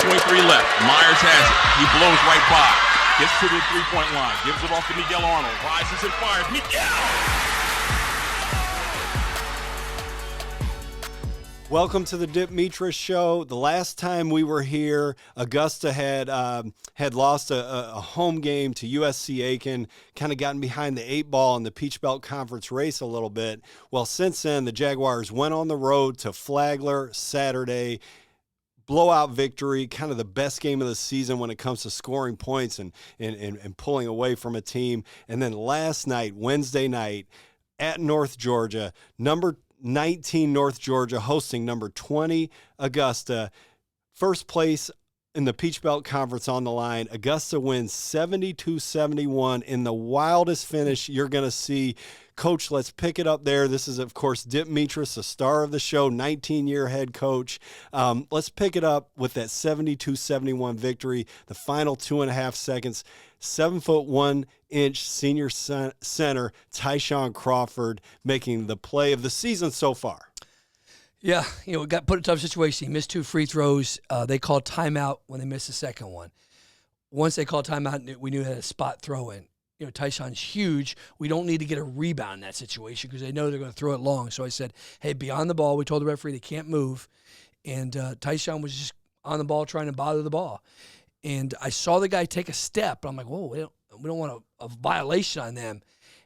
left. Meyers has it. He blows right by. Gets to the three-point line. Gives it off to Miguel Arnold. Rises and fires. Miguel! Welcome to the Dip Mitra Show. The last time we were here, Augusta had lost a home game to USC Aiken, kind of gotten behind the 8 ball in the Peach Belt Conference race a little bit. Well, since then, the Jaguars went on the road to Flagler Saturday. Blowout victory, kind of the best game of the season when it comes to scoring points and pulling away from a team. And then last night, Wednesday night, at North Georgia, number 19 North Georgia hosting number 20 Augusta. First place in the Peach Belt Conference on the line. Augusta wins 72-71 in the wildest finish you're going to see. Coach, let's pick it up there. This is, of course, Dip Mitras, the star of the show, 19-year head coach. Let's pick it up with that 72-71 victory. The final 2.5 seconds. 7'1" senior center Tyshaun Crawford making the play of the season so far. Yeah, we got put in a tough situation. He missed 2 free throws. They called timeout when they missed the second one. Once they called timeout, we knew they had a spot throw in. Tyshaun's huge. We don't need to get a rebound in that situation because they know they're going to throw it long. So I said, hey, be on the ball. We told the referee they can't move. And Tyshaun was just on the ball trying to bother the ball. And I saw the guy take a step. I'm like, whoa, we don't want a violation on them.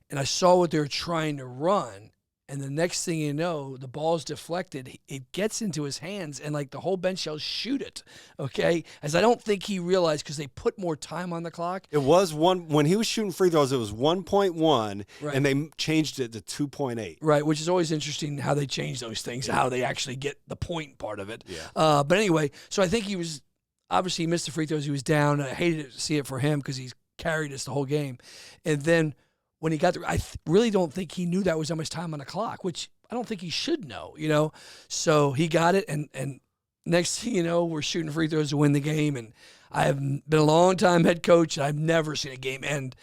And I saw what they were trying to run. And the next thing you know, the ball's deflected. It gets into his hands, and the whole bench yells, shoot it, okay? As I don't think he realized because they put more time on the clock. It was when he was shooting free throws, it was 1.1, right. And they changed it to 2.8. Right, which is always interesting how they change those things, how they actually get the point part of it. Yeah. But anyway, so I think he was – obviously he missed the free throws. He was down. I hated to see it for him because he's carried us the whole game. And then – when he got there, I really don't think he knew that was how much time on the clock, which I don't think he should know, So he got it, and next thing you know, we're shooting free throws to win the game. And I have been a long-time head coach, and I've never seen a game end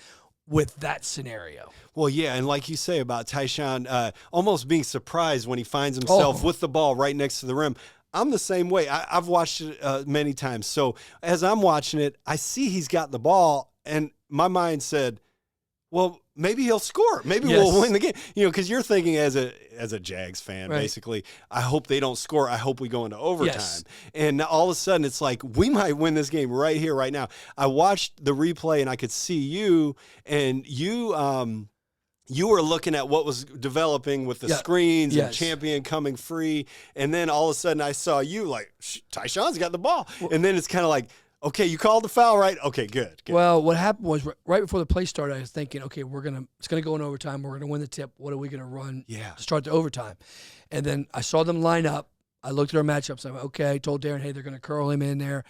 with that scenario. Well, yeah, and like you say about Tyshaun, almost being surprised when he finds himself with the ball right next to the rim. I'm the same way. I've watched it many times. So as I'm watching it, I see he's got the ball, and my mind said, well, maybe he'll score. Maybe we'll win the game. Because you're thinking as a Jags fan, right. Basically, I hope they don't score. I hope we go into overtime. Yes. And all of a sudden, it's like, we might win this game right here, right now. I watched the replay, and I could see you, and you were looking at what was developing with the screens and Champion coming free. And then all of a sudden, I saw you like, Tyshaun's got the ball. And then it's kind of like, okay, you called the foul, right? Okay, good. Well, what happened was right before the play started, I was thinking, okay, it's gonna go in overtime. We're gonna win the tip. What are we gonna run to start the overtime? And then I saw them line up. I looked at our matchups. I went, okay. I told Darren, hey, they're gonna curl him in there.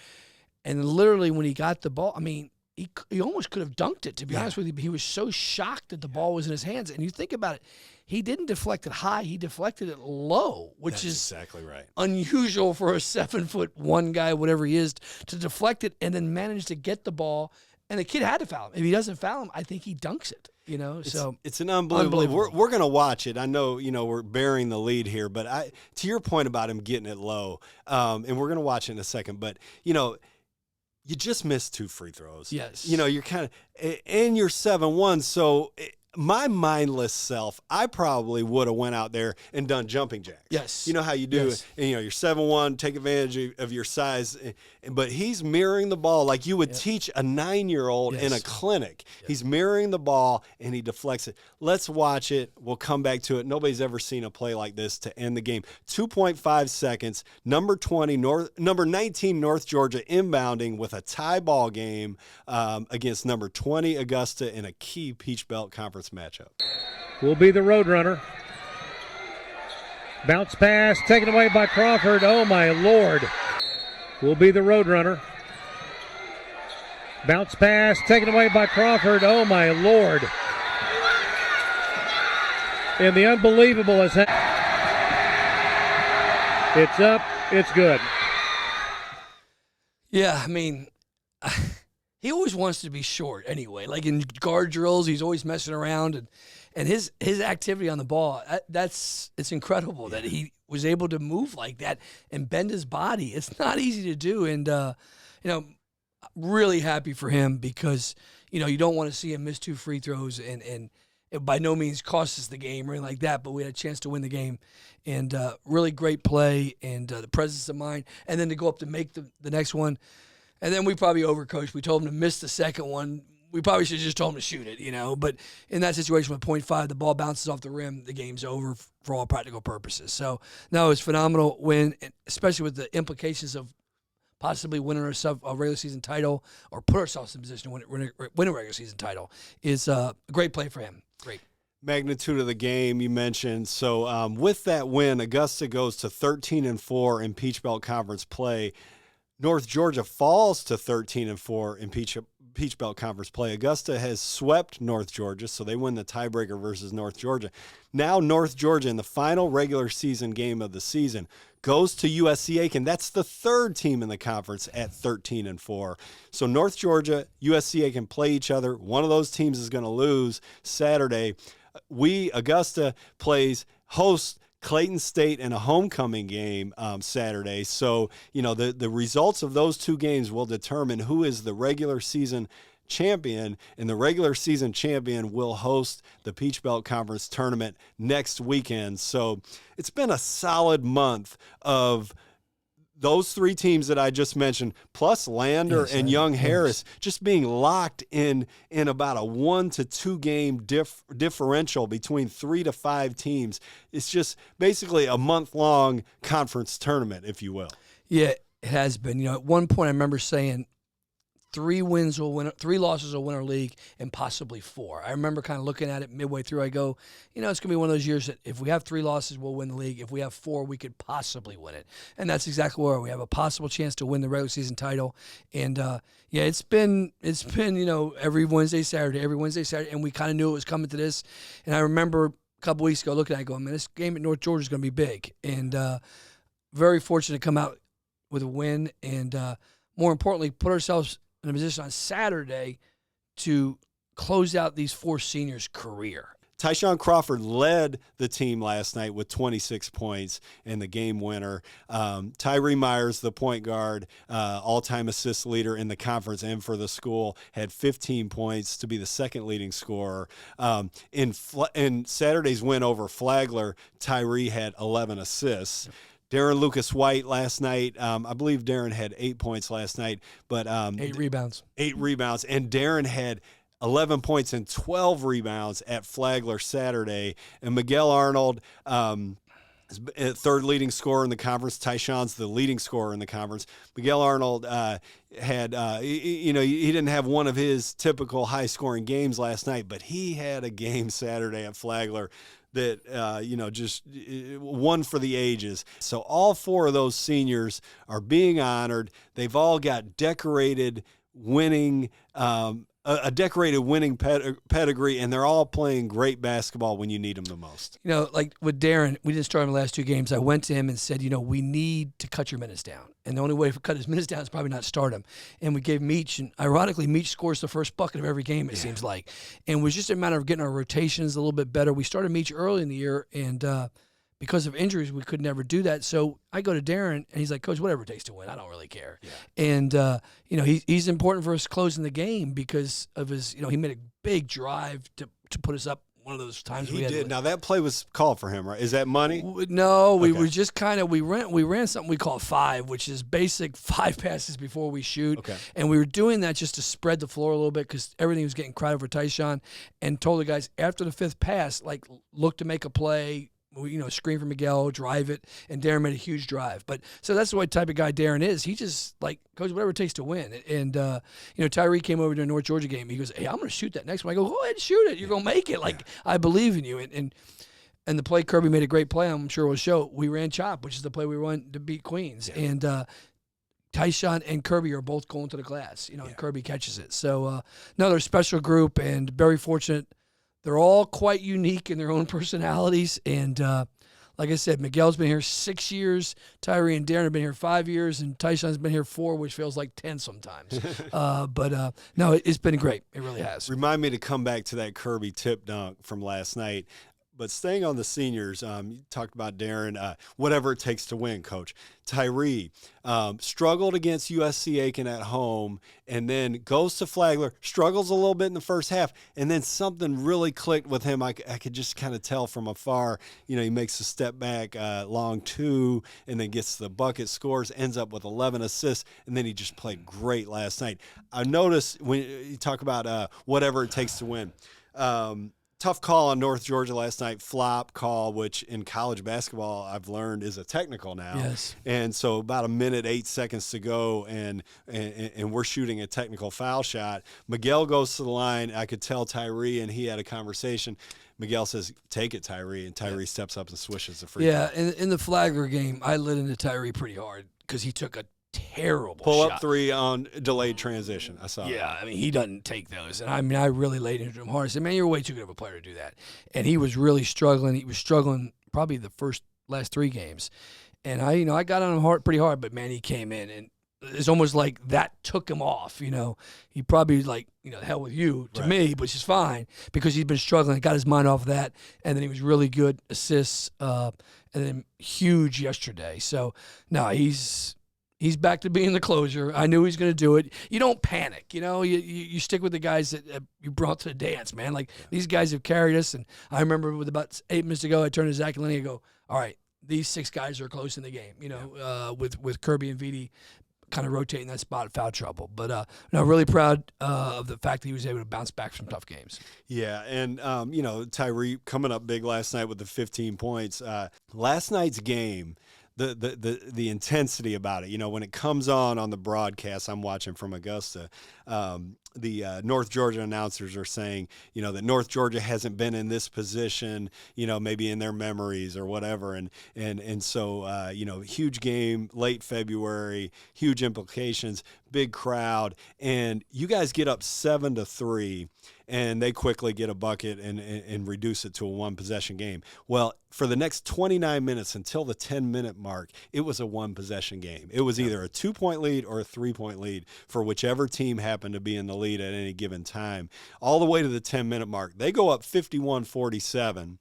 And literally, when he got the ball, I mean, he almost could have dunked it. To be honest with you, but he was so shocked that the ball was in his hands. And you think about it. He didn't deflect it high. He deflected it low, which is exactly right. Unusual for a 7'1" guy, whatever he is, to deflect it and then manage to get the ball. And the kid had to foul him. If he doesn't foul him, I think he dunks it. It's an unbelievable. We're going to watch it. I know, we're bearing the lead here, but to your point about him getting it low, and we're going to watch it in a second. But you just missed 2 free throws. Yes. You're kind of, and you're 7'1", so. My mindless self, I probably would have went out there and done jumping jacks. Yes. You know how you do it. And, you're 7'1", take advantage of your size. But he's mirroring the ball like you would teach a 9-year-old in a clinic. Yes. He's mirroring the ball, and he deflects it. Let's watch it. We'll come back to it. Nobody's ever seen a play like this to end the game. 2.5 seconds. Number 19 North Georgia inbounding with a tie ball game against number 20 Augusta in a key Peach Belt Conference matchup. Will be the Roadrunner. Bounce pass taken away by Crawford. Oh my Lord. Will be the Roadrunner. Bounce pass taken away by Crawford. Oh my Lord. And the unbelievable is it's up, it's good. Yeah, I mean, he always wants to be short anyway. Like in guard drills, he's always messing around. And his activity on the ball, it's incredible that he was able to move like that and bend his body. It's not easy to do. And, really happy for him because, you don't want to see him miss 2 free throws and it by no means cost us the game or anything like that, but we had a chance to win the game. And really great play and the presence of mind. And then to go up to make the next one. And then we probably overcoached. We told him to miss the second one. We probably should have just told him to shoot it, But in that situation with 0.5, the ball bounces off the rim, the game's over for all practical purposes. So, no, it was a phenomenal win, especially with the implications of possibly winning ourselves a regular season title or put ourselves in position to win a regular season title. Is a great play for him. Great. Magnitude of the game you mentioned. So with that win, Augusta goes to 13-4 in Peach Belt Conference play. North Georgia falls to 13-4 in Peach Belt Conference play. Augusta has swept North Georgia, so they win the tiebreaker versus North Georgia. Now North Georgia, in the final regular season game of the season, goes to USC Aiken. That's the 3rd team in the conference at 13-4. So North Georgia, USC Aiken play each other. One of those teams is going to lose Saturday. Augusta hosts Clayton State in a homecoming game Saturday. So, the results of those 2 games will determine who is the regular season champion, and the regular season champion will host the Peach Belt Conference tournament next weekend. So it's been a solid month of those 3 teams that I just mentioned, plus Lander and Young Harris, just being locked in about a 1 to 2 game differential between 3 to 5 teams. It's just basically a month-long conference tournament, if you will. Yeah, it has been. At one point I remember saying 3 losses will win our league, and possibly 4. I remember kind of looking at it midway through. I go, it's going to be one of those years that if we have 3 losses, we'll win the league. If we have 4, we could possibly win it. And that's exactly where we have a possible chance to win the regular season title. And it's been every Wednesday, Saturday, and we kind of knew it was coming to this. And I remember a couple weeks ago looking at it going, man, this game at North Georgia is going to be big. And very fortunate to come out with a win, and more importantly, put ourselves in a position on Saturday to close out these 4 seniors' career. Tyshaun Crawford led the team last night with 26 points and the game winner. Tyree Meyers, the point guard, all-time assist leader in the conference and for the school, had 15 points to be the 2nd leading scorer. In Saturday's win over Flagler, Tyree had 11 assists. Darren Lucas White last night, I believe Darren had 8 points last night, but 8 rebounds. 8 rebounds, and Darren had 11 points and 12 rebounds at Flagler Saturday. And Miguel Arnold, 3rd leading scorer in the conference. Tyshaun's the leading scorer in the conference. Miguel Arnold had, he didn't have one of his typical high-scoring games last night, but he had a game Saturday at Flagler that, just one for the ages. So all 4 of those seniors are being honored. They've all got decorated winning pedigree, and they're all playing great basketball when you need them the most. Like with Darren, we didn't start him the last 2 games. I went to him and said, we need to cut your minutes down. And the only way to cut his minutes down is probably not start him. And we gave Meach, and ironically, Meach scores the first bucket of every game, it seems like. And it was just a matter of getting our rotations a little bit better. We started Meach early in the year, and because of injuries, we could never do that. So I go to Darren, and he's like, Coach, whatever it takes to win. I don't really care. Yeah. And, he's important for us closing the game because of his, he made a big drive to put us up one of those times. He did. Now, that play was called for him, right? Is that money? No, we were just kind of, we ran something we call 5, which is basic 5 passes before we shoot. Okay. And we were doing that just to spread the floor a little bit because everything was getting crowded for Tyshaun, and told the guys after the 5th pass, look to make a play, screen for Miguel, drive it, and Darren made a huge drive. But so that's the type of guy Darren is. He just Coach, whatever it takes to win. And Tyree came over to a North Georgia game. He goes, hey, I'm going to shoot that next one. I go, go ahead and shoot it. You're going to make it. I believe in you. And the play, Kirby made a great play. I'm sure we'll show. We ran chop, which is the play we run to beat Queens. Yeah. And Tyshaun and Kirby are both going to the glass. And Kirby catches it. So another special group, and very fortunate. They're all quite unique in their own personalities, and like I said, Miguel's been here 6 years, Tyree and Darren have been here 5 years, and Tyshaun's been here 4, which feels like 10 sometimes. No, it's been great. It really has. Remind me to come back to that Kirby tip dunk from last night. But staying on the seniors, you talked about Darren, whatever it takes to win, Coach. Tyree struggled against USC Aiken at home and then goes to Flagler, struggles a little bit in the first half, and then something really clicked with him. I could just kind of tell from afar. He makes a step back, long two, and then gets the bucket, scores, ends up with 11 assists, and then he just played great last night. I noticed when you talk about whatever it takes to win, tough call on North Georgia last night, flop call, which in college basketball I've learned is a technical now. Yes. And so about 1 minute, 8 seconds to go, and we're shooting a technical foul shot. Miguel goes to the line. I could tell Tyree, and he had a conversation. Miguel says, "Take it, Tyree," and Tyree steps up and swishes the free throw. Yeah, in the Flagler game, I lit into Tyree pretty hard because he took a terrible Pull-up shot. three on delayed transition. I saw Yeah, that. I mean, he doesn't take those. And I really laid into him hard. I said, man, you're way too good of a player to do that. And he was really struggling. He was struggling probably the last 3 games. And I got on him pretty hard, but man, he came in and it's almost like that took him off. He probably was like, hell with you to me, which is fine because he's been struggling, got his mind off of that. And then he was really good assists, and then huge yesterday. So no, he's back to being the closer. I knew he was going to do it. You don't panic, You stick with the guys that you brought to the dance, man. Like these guys have carried us. And I remember with about 8 minutes to go, I turned to Zach and Lenny and go, all right, these 6 guys are close in the game. With Kirby and Vitti kind of rotating that spot at foul trouble. But really proud of the fact that he was able to bounce back from tough games. Yeah, and Tyree coming up big last night with the 15 points. Last night's game. The intensity about it, when it comes on the broadcast, I'm watching from Augusta. The North Georgia announcers are saying, that North Georgia hasn't been in this position, maybe in their memories or whatever, and so huge game, late February, huge implications, big crowd, and you guys get up 7-3. And they quickly get a bucket and reduce it to a 1-possession game. Well, for the next 29 minutes until the 10-minute mark, it was a 1-possession game. It was either a 2-point lead or a 3-point lead for whichever team happened to be in the lead at any given time. All the way to the 10-minute mark. They go up 51-47.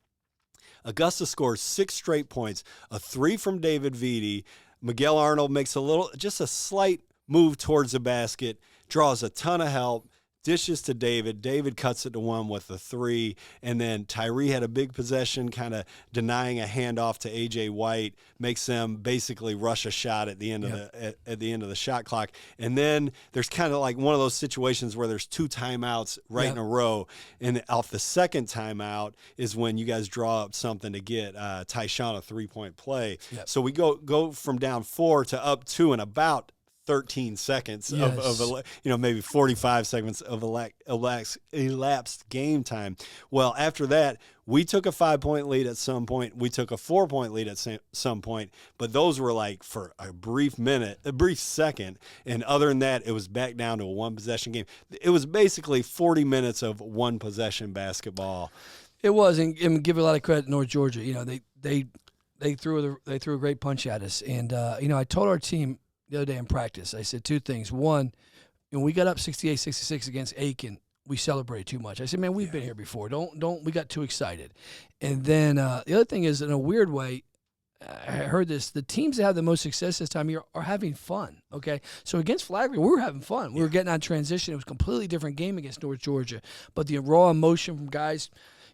Augusta scores 6 straight points, a 3 from David Vitti. Miguel Arnold makes just a slight move towards the basket, draws a ton of help. Dishes to David. David cuts it to 1 with the 3, and then Tyree had a big possession, kind of denying a handoff to AJ White, makes them basically rush a shot at the end of the shot clock. And then there's kind of like one of those situations where there's 2 timeouts in a row, and off the second timeout is when you guys draw up something to get Tyshaun a 3-point play. Yep. So we go from down 4 to up 2 in about 13 seconds of maybe 45 seconds of elapsed game time. Well, after that, we took a 5-point lead at some point. We took a 4-point lead at some point, but those were like for a brief second. And other than that, it was back down to a 1-possession game. It was basically 40 minutes of 1-possession basketball. It was, and give a lot of credit to North Georgia. They threw a great punch at us, and I told our team the other day in practice, I said 2 things. One, when we got up 68-66 against Aiken, we celebrated too much. I said, man, we've been here before. Don't we got too excited. And then the other thing is, in a weird way, I heard this, the teams that have the most success this time of year are having fun, okay? So against Flagler, we were having fun. We were getting on transition. It was a completely different game against North Georgia. But the raw emotion from guys,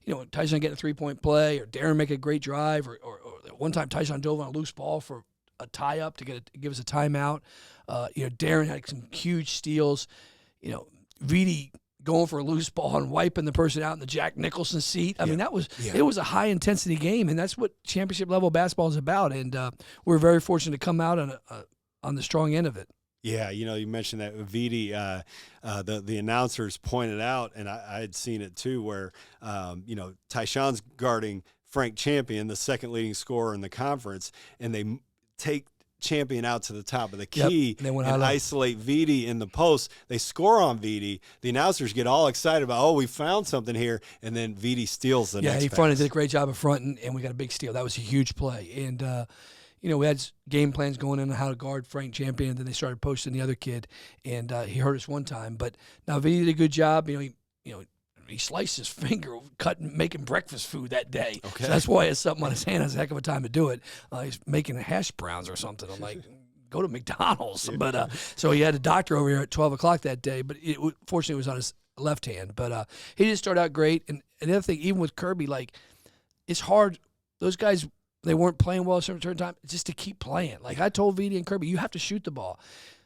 Tyshaun getting a 3-point play, or Darren make a great drive, or one time Tyshaun dove on a loose ball for a tie-up to give us a timeout. Darren had some huge steals. Vitti going for a loose ball and wiping the person out in the Jack Nicholson seat. I mean, it was a high-intensity game, and that's what championship-level basketball is about. And we're very fortunate to come out on the strong end of it. Yeah, you mentioned that Vitti, the announcers pointed out, and I had seen it too, where, Tyshaun's guarding Frank Champion, the second leading scorer in the conference, and they take Champion out to the top of the key and isolate Vitti in the post. They score on Vitti. The announcers get all excited about, we found something here, and then Vitti steals the next he pass. fronted, did a great job of fronting, and we got a big steal. That was a huge play. And, we had game plans going in on how to guard Frank Champion, and then they started posting the other kid, and he hurt us one time. But now Vitti did a good job. He sliced his finger making breakfast food that day. Okay. So that's why he has something on his hand. That's a heck of a time to do it. He's making hash browns or something. I'm like, go to McDonald's. But so he had a doctor over here at 12 o'clock that day, but fortunately it was on his left hand. But he did start out great. And the other thing, even with Kirby, it's hard. Those guys, they weren't playing well at a certain time, just to keep playing. Like I told Vitti and Kirby, you have to shoot the ball.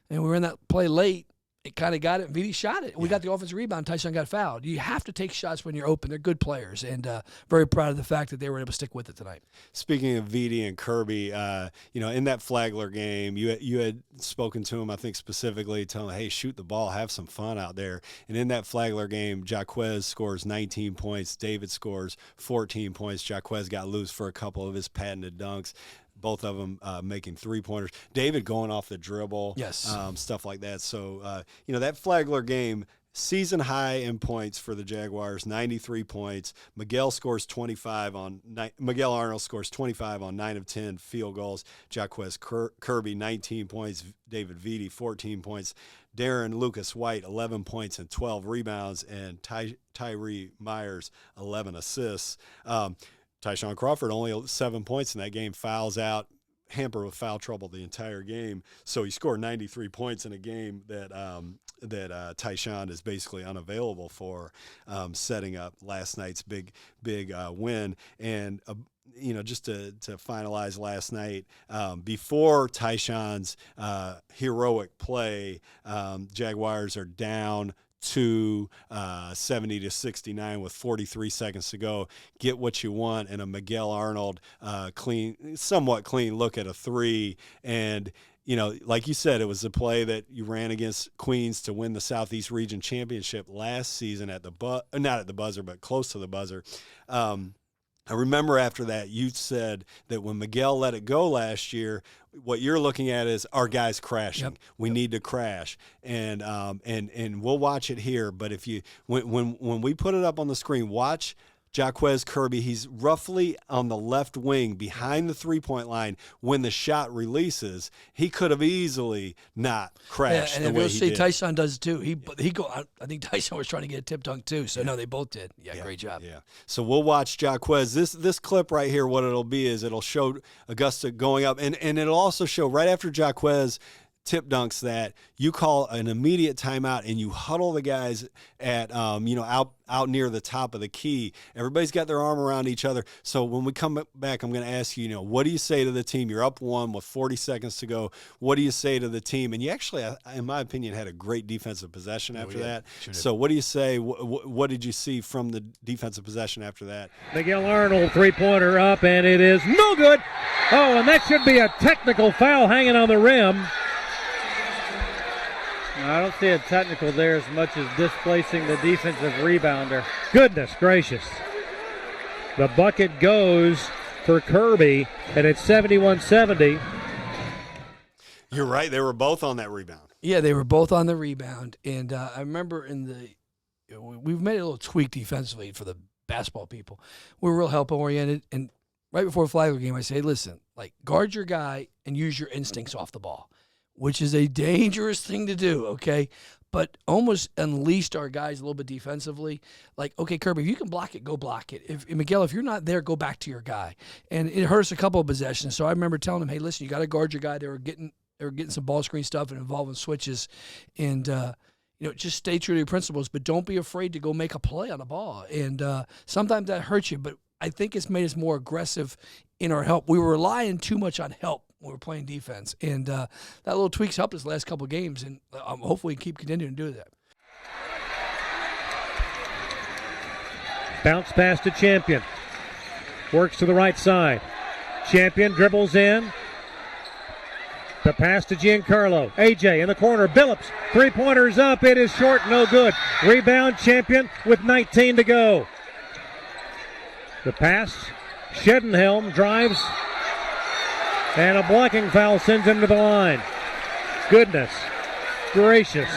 And we were in that play late. It kind of got it, and Vitti shot it. We got the offensive rebound. Tyshaun got fouled. You have to take shots when you're open. They're good players, and very proud of the fact that they were able to stick with it tonight. Speaking of Vitti and Kirby, in that Flagler game, you had spoken to him, I think specifically, telling him, hey, shoot the ball, have some fun out there. And in that Flagler game, Jaqueze scores 19 points. David scores 14 points. Jaqueze got loose for a couple of his patented dunks. Both of them making three-pointers. David going off the dribble, yes, stuff like that. So, that Flagler game, season high in points for the Jaguars, 93 points. Miguel Arnold scores 25 on 9 of 10 field goals. Jaqueze Kirby, 19 points. David Vitti, 14 points. Darren Lucas White, 11 points and 12 rebounds. And Tyree Meyers, 11 assists. Tyshaun Crawford only 7 points in that game, fouls out, hampered with foul trouble the entire game. So he scored 93 points in a game that Tyshaun is basically unavailable for, setting up last night's big win. And just to finalize last night, before Tyshaun's heroic play, Jaguars are down to 70-69 with 43 seconds to go. Get what you want, and a Miguel Arnold somewhat clean look at a three. And like you said, it was a play that you ran against Queens to win the Southeast Region Championship last season at not at the buzzer, but close to the buzzer. I remember after that, you said that when Miguel let it go last year, what you're looking at is our guys crashing. Yep. We need to crash, and we'll watch it here. But when we put it up on the screen, watch Jaqueze Kirby. He's roughly on the left wing behind the three-point line. When the shot releases, he could have easily not crashed. And the way you'll he see did. Tyshaun does too. I think Tyshaun was trying to get a tip dunk too. So no, they both did. Yeah, great job. Yeah. So we'll watch Jaqueze. This clip right here, what it'll be is it'll show Augusta going up, and it'll also show right after Jaqueze tip dunks that you call an immediate timeout and you huddle the guys at out near the top of the key. Everybody's got their arm around each other. So when we come back, I'm going to ask you, what do you say to the team? You're up 1 with 40 seconds to go. What do you say to the team? And you actually, in my opinion, had a great defensive possession after that. Sure did. So what do you say? What did you see from the defensive possession after that? Miguel Arnold, three-pointer up, and it is no good. Oh, and that should be a technical foul hanging on the rim. I don't see a technical there as much as displacing the defensive rebounder. Goodness gracious. The bucket goes for Kirby, and it's 71-70. You're right. They were both on that rebound. Yeah, they were both on the rebound. And I remember we've made a little tweak defensively for the basketball people. We're real help-oriented. And right before the Flagler game, I say, listen, guard your guy and use your instincts off the ball, which is a dangerous thing to do, okay? But almost unleashed our guys a little bit defensively. Okay, Kirby, if you can block it, go block it. Miguel, if you're not there, go back to your guy. And it hurt us a couple of possessions. So I remember telling him, hey, listen, you got to guard your guy. They were getting some ball screen stuff and involving switches. And, just stay true to your principles, but don't be afraid to go make a play on the ball. And sometimes that hurts you, but I think it's made us more aggressive in our help. We were relying too much on help when we're playing defense, and that little tweak's helped us the last couple of games, and hopefully keep continuing to do that. Bounce pass to Champion. Works to the right side. Champion dribbles in. The pass to Giancarlo. AJ in the corner. Billups. Three-pointers up. It is short. No good. Rebound Champion with 19 to go. The pass. Shedenhelm drives. And a blocking foul sends him to the line. Goodness gracious.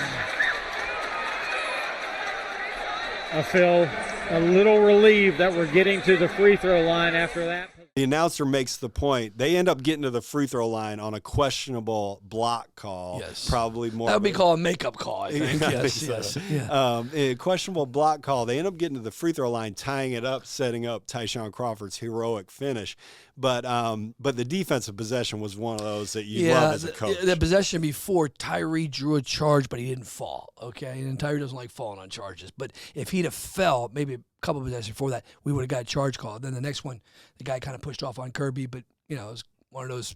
I feel a little relieved that we're getting to the free throw line after that. The announcer makes the point. They end up getting to the free throw line on a questionable block call. Yes. Probably more. That would be called a makeup call, I think. I Yes, think so. yes. Yeah. A questionable block call. They end up getting to the free throw line, tying it up, setting up Tyshaun Crawford's heroic finish. But the defensive possession was one of those that you love as a coach. The possession before, Tyree drew a charge, but he didn't fall. Okay, and Tyree doesn't like falling on charges. But if he'd have fell, maybe a couple of possessions before that, we would have got a charge call. Then the next one, the guy kind of pushed off on Kirby, but it was one of those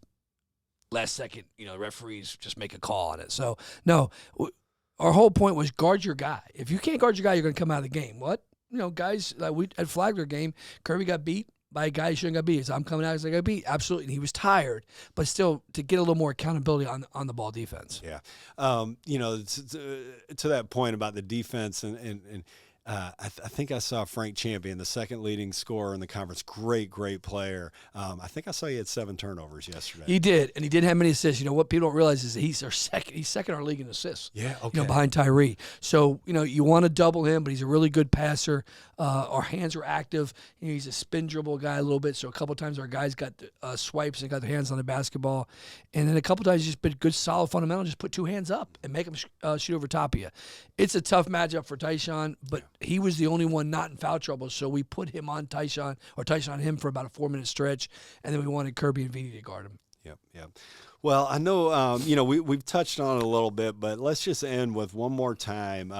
last second, referees just make a call on it. So no, our whole point was guard your guy. If you can't guard your guy, you're going to come out of the game. What guys? We at Flagler game, Kirby got beat by a guy he shouldn't got beat. So I'm coming out as I got beat. Absolutely. And he was tired, but still to get a little more accountability on the ball defense. Yeah. To that point about the defense and I think I saw Frank Champion, the second leading scorer in the conference. Great player. I think I saw he had 7 turnovers yesterday. He did, and he didn't have many assists. What people don't realize is that he's second in our league in assists. Yeah, okay. Behind Tyree. So, you want to double him, but he's a really good passer. Our hands are active. He's a spin dribble guy a little bit, so a couple times our guys got swipes and got their hands on the basketball. And then a couple times just been good, solid fundamental, just put 2 hands up and make them shoot over top of you. It's a tough matchup for Tyshaun, but he was the only one not in foul trouble, so we put him on Tyshaun on him for about a 4-minute stretch, and then we wanted Kirby and Vitti to guard him. Yep. Well, I know, we've touched on it a little bit, but let's just end with one more time.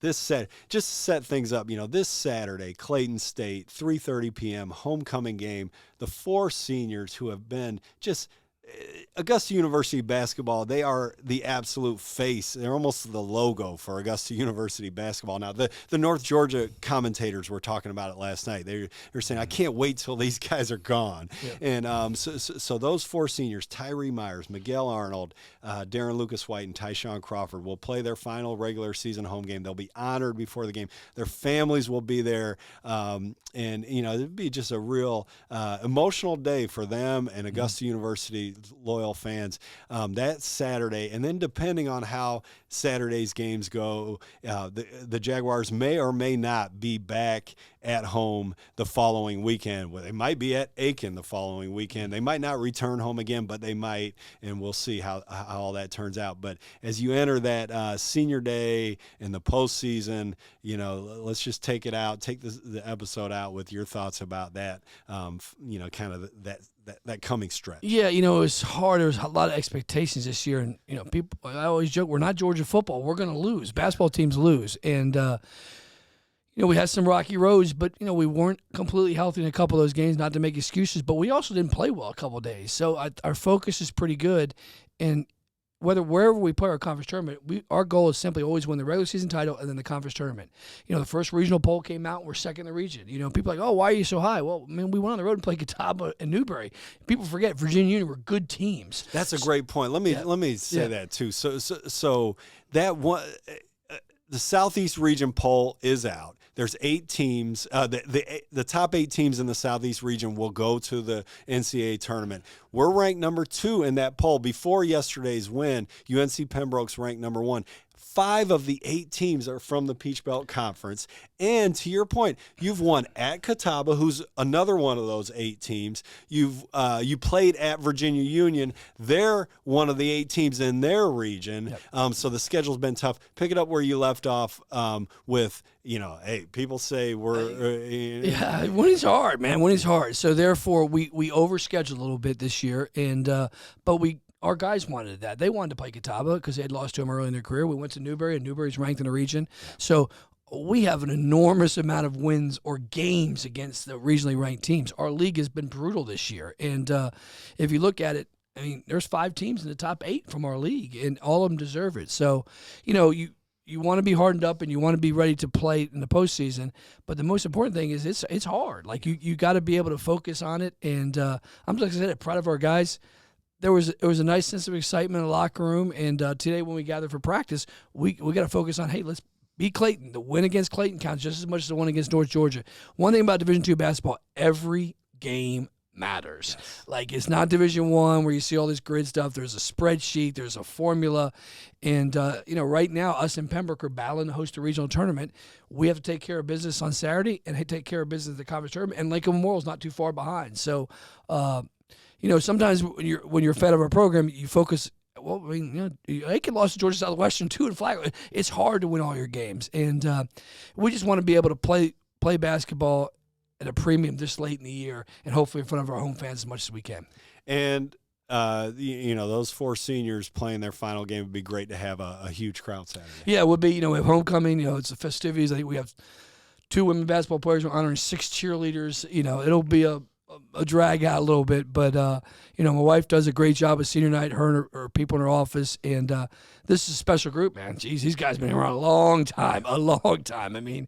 Just to set things up, this Saturday, Clayton State, 3:30 p.m., homecoming game. The 4 seniors who have been just Augusta University basketball, they are the absolute face. They're almost the logo for Augusta University basketball. Now, the North Georgia commentators were talking about it last night. They're saying, I can't wait till these guys are gone. Yeah. And so those 4 seniors, Tyree, Meyers, Miguel Arnold, Darren Lucas White, and Tyshaun Crawford will play their final regular season home game. They'll be honored before the game. Their families will be there. And it'd be just a real emotional day for them and Augusta University loyal fans that Saturday. And then depending on how Saturday's games go, the Jaguars may or may not be back at home the following weekend. Well, they might be at Aiken the following weekend. They might not return home again, but they might, and we'll see how all that turns out. But as you enter that senior day in the postseason, let's just take the episode out with your thoughts about that, kind of that coming stretch. Yeah, it was hard. There was a lot of expectations this year, and people. I always joke, we're not Georgia football. We're going to lose. Basketball teams lose, and we had some rocky roads, but we weren't completely healthy in a couple of those games. Not to make excuses, but we also didn't play well a couple of days. So our focus is pretty good, and wherever we play our conference tournament, our goal is simply always win the regular season title and then the conference tournament. The first regional poll came out, and we're second in the region. People are like, oh, why are you so high? Well, we went on the road and played Catawba and Newberry. People forget Virginia Union were good teams. That's a great point. Let me say that too. So that one, the Southeast region poll is out. There's 8 teams. The top 8 teams in the Southeast region will go to the NCAA tournament. We're ranked number 2 in that poll. Before yesterday's win, UNC Pembroke's ranked number 1. 5 of the 8 teams are from the Peach Belt Conference. And to your point, you've won at Catawba, who's another one of those 8 teams. You played at Virginia Union. They're one of the 8 teams in their region. Yep. So the schedule's been tough. Pick it up where you left off with, hey, people say we're yeah, winning's hard, man. Winning's hard. So therefore, we overscheduled a little bit this year, and but our guys wanted that. They wanted to play Catawba because they had lost to them early in their career. We went to Newberry, and Newberry's ranked in the region. So we have an enormous amount of wins or games against the regionally ranked teams. Our league has been brutal this year. And if you look at it, there's 5 teams in the top 8 from our league, and all of them deserve it. So, you want to be hardened up and you want to be ready to play in the postseason. But the most important thing is it's hard. Like, you got to be able to focus on it. And I'm, like I said, proud of our guys. There was a nice sense of excitement in the locker room, and today when we gathered for practice, we got to focus on, hey, let's beat Clayton. The win against Clayton counts just as much as the one against North Georgia. One thing about Division II basketball, every game matters. Like, it's not Division I where you see all this grid stuff. There's a spreadsheet, there's a formula, and right now us in Pembroke are battling to host a regional tournament. We have to take care of business on Saturday and take care of business at the conference tournament, and Lincoln Memorial's not too far behind. So, sometimes when you're fed of a program, you focus. Well, I mean, Aiken lost to Georgia Southwestern too in Flagler. It's hard to win all your games, and we just want to be able to play basketball at a premium this late in the year, and hopefully in front of our home fans as much as we can. And those 4 seniors playing their final game would be great to have a huge crowd Saturday. Yeah, it would be. We have homecoming. It's the festivities. I think we have 2 women basketball players. We're honoring 6 cheerleaders. It'll be a drag out a little bit, but my wife does a great job of senior night, her and her people in her office, and this is a special group, man. Jeez, these guys been around a long time. I mean,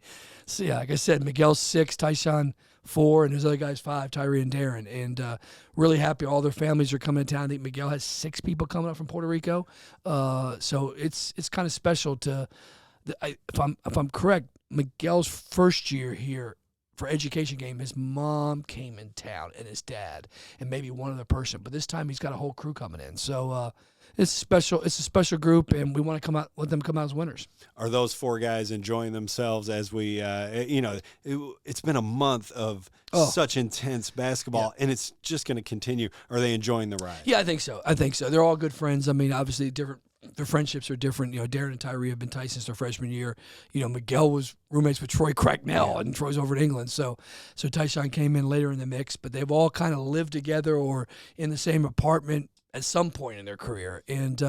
like I said, Miguel's 6, Tyshaun 4, and his other guys 5, Tyree and Darren, and really happy all their families are coming to town. I think Miguel has 6 people coming up from Puerto Rico, so it's kind of special to. If I'm correct, Miguel's first year here for education game, his mom came in town and his dad and maybe one other person, but this time he's got a whole crew coming in. So it's special. It's a special group, and we want to let them come out as winners. Are those 4 guys enjoying themselves as we, it's been a month of such intense basketball, and it's just going to continue. Are they enjoying the ride? Yeah, I think so. They're all good friends. I mean, obviously different. Their friendships are different. Darren and Tyree have been tight since their freshman year. Miguel was roommates with Troy Cracknell, and Troy's over in England. So Tyshaun came in later in the mix, but they've all kind of lived together or in the same apartment at some point in their career. And,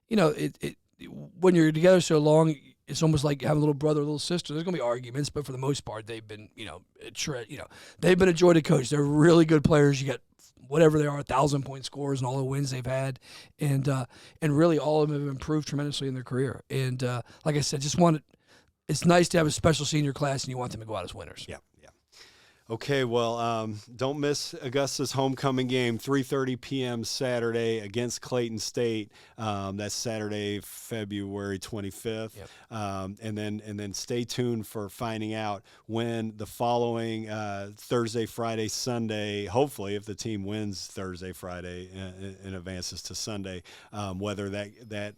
when you're together so long, it's almost like having a little brother, or little sister. There's going to be arguments, but for the most part, they've been, they've been a joy to coach. They're really good players. You got whatever they are, 1,000-point scores and all the wins they've had, and really all of them have improved tremendously in their career. And like I said, it's nice to have a special senior class, and you want them to go out as winners. Yeah. Okay, well, don't miss Augusta's homecoming game, 3:30 p.m. Saturday against Clayton State. That's Saturday, February 25th. Yep. And then stay tuned for finding out when the following Thursday, Friday, Sunday, hopefully if the team wins Thursday, Friday, and advances to Sunday, whether that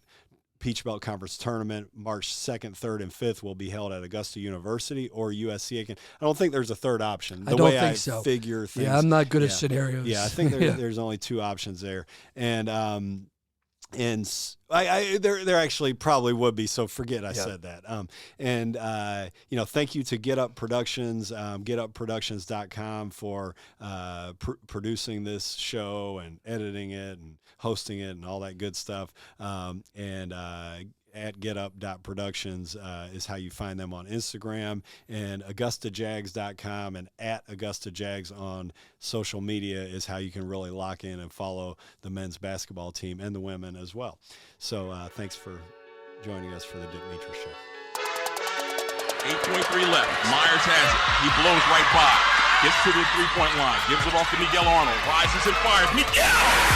Peach Belt Conference Tournament, March 2nd, 3rd, and 5th will be held at Augusta University or USC Aiken. I don't think there's a third option. I don't think so. Figure things. Yeah, I'm not good at scenarios. Yeah, I think there's only 2 options there, and there actually probably would be. So forget I said that. Thank you to Get Up Productions, getupproductions.com for producing this show and editing it and hosting it and all that good stuff. At getup.productions is how you find them on Instagram, and AugustaJags.com and at AugustaJags on social media is how you can really lock in and follow the men's basketball team and the women as well. So thanks for joining us for the Dick Mitra Show. 8.3 left. Meyers has it. He blows right by. Gets to the three-point line. Gives it off to Miguel Arnold. Rises and fires. Miguel!